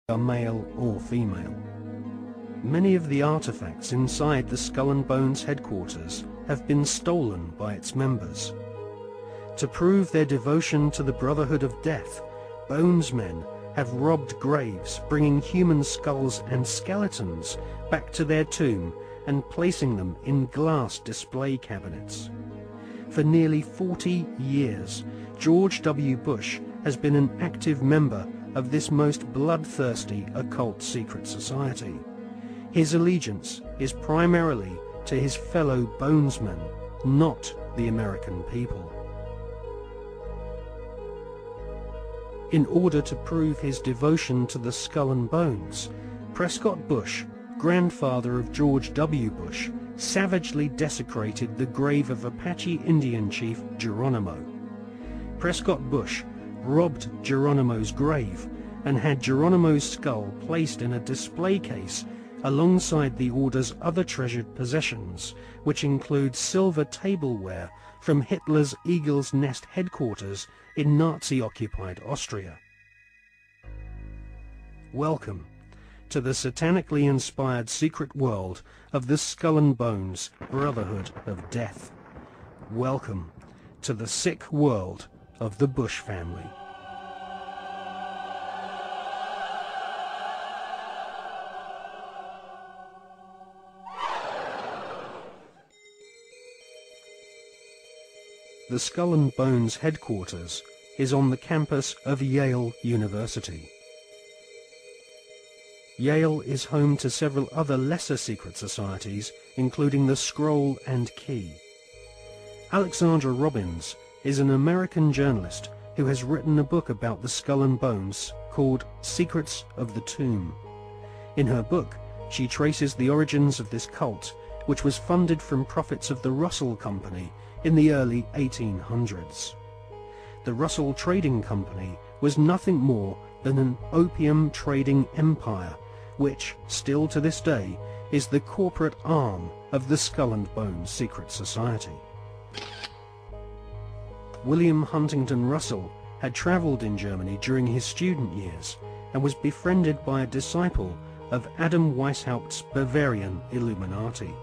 are male or female. Many of the artifacts inside the Skull and Bones headquarters have been stolen by its members. To prove their devotion to the Brotherhood of Death, Bonesmen have robbed graves, bringing human skulls and skeletons back to their tomb and placing them in glass display cabinets. For nearly 40 years, George W. Bush has been an active member of this most bloodthirsty occult secret society. His allegiance is primarily to his fellow Bonesmen, not the American people. In order to prove his devotion to the Skull and Bones, Prescott Bush, grandfather of George W. Bush, savagely desecrated the grave of Apache Indian chief Geronimo. Prescott Bush robbed Geronimo's grave and had Geronimo's skull placed in a display case alongside the Order's other treasured possessions, which include silver tableware from Hitler's Eagle's Nest headquarters in Nazi-occupied Austria. Welcome to the satanically inspired secret world of the Skull and Bones Brotherhood of Death. Welcome to the sick world of the Bush family. The Skull and Bones headquarters is on the campus of Yale University. Yale is home to several other lesser secret societies, including the Scroll and Key. Alexandra Robbins is an American journalist who has written a book about the Skull and Bones called Secrets of the Tomb. In her book, she traces the origins of this cult, which was funded from profits of the Russell Company in the early 1800s. The Russell Trading Company was nothing more than an opium trading empire, which, still to this day, is the corporate arm of the Skull and Bones Secret Society. William Huntington Russell had travelled in Germany during his student years and was befriended by a disciple of Adam Weishaupt's Bavarian Illuminati.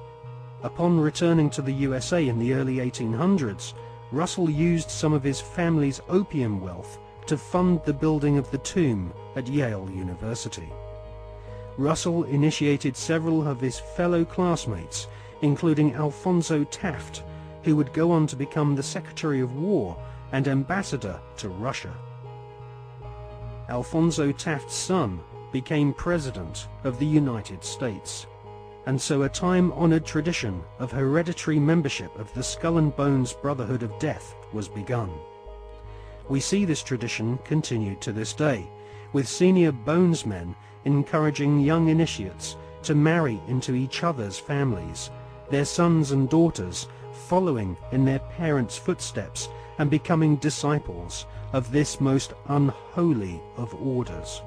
Upon returning to the USA in the early 1800s, Russell used some of his family's opium wealth to fund the building of the tomb at Yale University. Russell initiated several of his fellow classmates, including Alphonso Taft, who would go on to become the Secretary of War and Ambassador to Russia. Alphonso Taft's son became President of the United States, and so a time-honored tradition of hereditary membership of the Skull and Bones Brotherhood of Death was begun. We see this tradition continued to this day, with senior Bonesmen encouraging young initiates to marry into each other's families, their sons and daughters following in their parents' footsteps and becoming disciples of this most unholy of orders.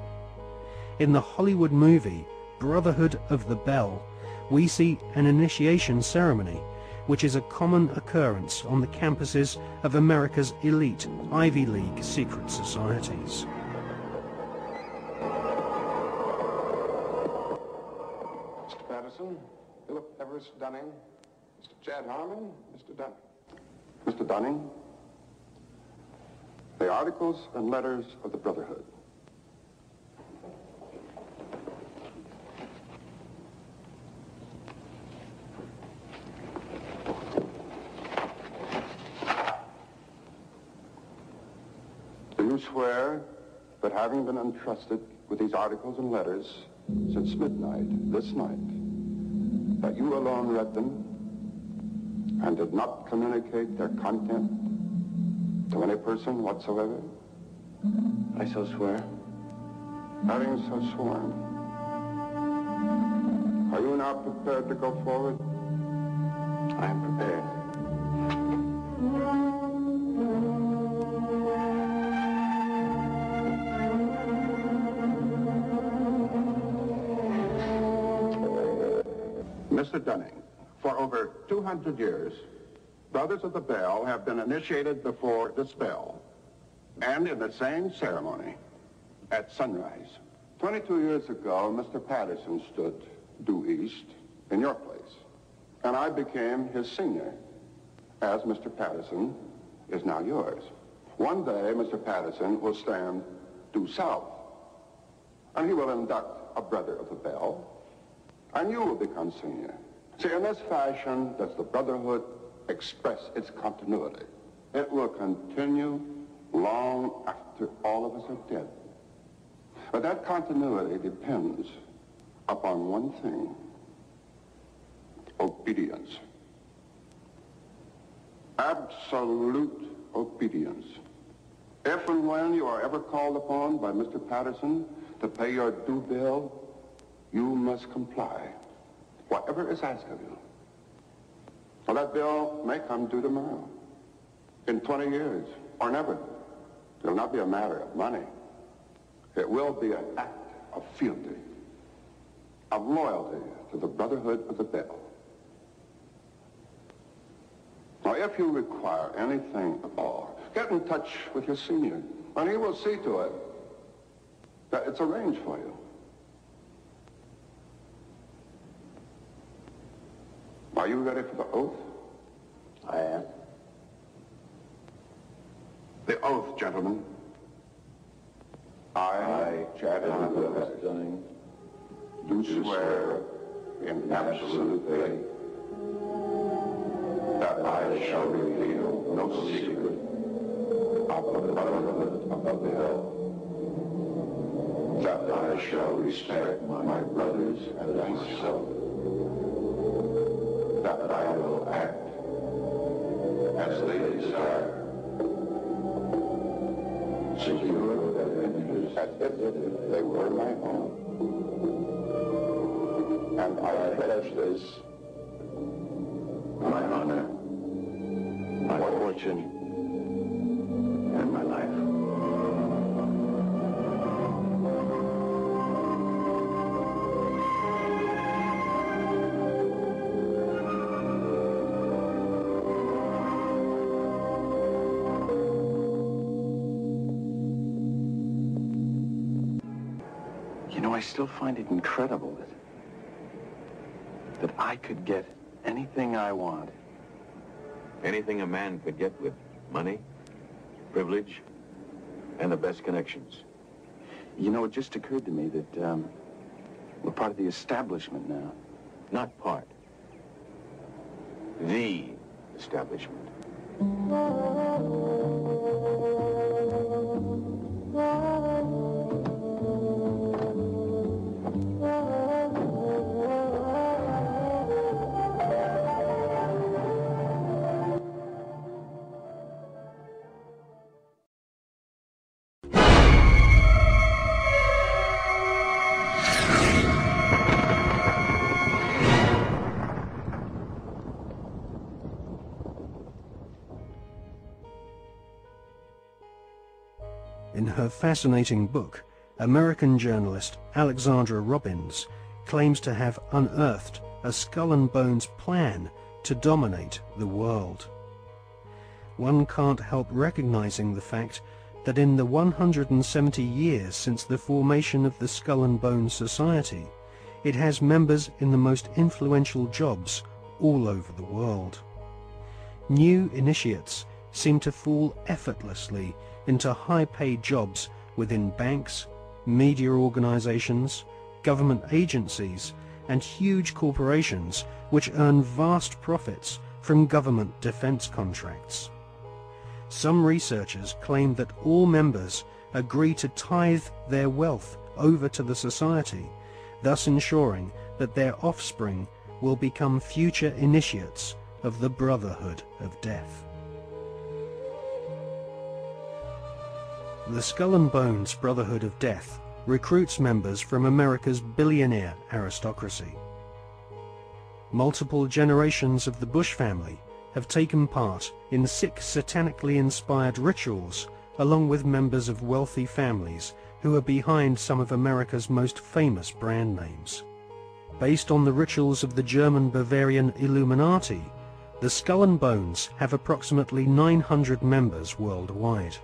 In the Hollywood movie Brotherhood of the Bell, we see an initiation ceremony, which is a common occurrence on the campuses of America's elite Ivy League secret societies. Mr. Patterson, Philip Everest Dunning, Mr. Chad Harmon, Mr. Dunning. Mr. Dunning, the articles and letters of the Brotherhood. Do you swear that having been entrusted with these articles and letters since midnight this night, that you alone read them and did not communicate their content to any person whatsoever? I so swear. Having so sworn, are you now prepared to go forward? I am prepared. Mr. Dunning, for over 200 years, Brothers of the Bell have been initiated before the spell, and in the same ceremony, at sunrise, 22 years ago, Mr. Patterson stood due east in your place, and I became his senior, as Mr. Patterson is now yours. One day, Mr. Patterson will stand due south, and he will induct a brother of the bell, and you will become senior. See, in this fashion does the Brotherhood express its continuity. It will continue long after all of us are dead. But that continuity depends upon one thing: obedience. Absolute obedience. If and when you are ever called upon by Mr. Patterson to pay your due bill, you must comply, whatever is asked of you. Well, that bill may come due tomorrow, in 20 years, or never. It will not be a matter of money. It will be an act of fealty, of loyalty to the Brotherhood of the Bell. Now, if you require anything at all, get in touch with your senior, and he will see to it that it's arranged for you. Are you ready for the oath? I am. The oath, gentlemen. I, Chadwick Westing, do swear in absolute faith that I shall reveal no secret of the Brotherhood of the Hell, that I shall respect my brothers and myself, that I will act as they desire, secure their interests as if they were my own. And I pledge this, my honor, my fortune, and my life. You know, I still find it incredible that I could get anything I want. Anything a man could get with money, privilege, and the best connections. You know, it just occurred to me that we're part of the establishment now. Not part. The establishment. In her fascinating book, American journalist Alexandra Robbins claims to have unearthed a skull and bones plan to dominate the world. One can't help recognizing the fact that in the 170 years since the formation of the Skull and Bones Society, it has members in the most influential jobs all over the world. New initiates seem to fall effortlessly into high-paid jobs within banks, media organizations, government agencies, and huge corporations which earn vast profits from government defense contracts. Some researchers claim that all members agree to tithe their wealth over to the society, thus ensuring that their offspring will become future initiates of the Brotherhood of Death. The Skull and Bones Brotherhood of Death recruits members from America's billionaire aristocracy. Multiple generations of the Bush family have taken part in sick satanically inspired rituals along with members of wealthy families who are behind some of America's most famous brand names. Based on the rituals of the German Bavarian Illuminati, the Skull and Bones have approximately 900 members worldwide.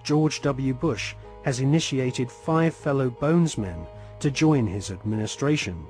George W. Bush has initiated 5 fellow Bonesmen to join his administration,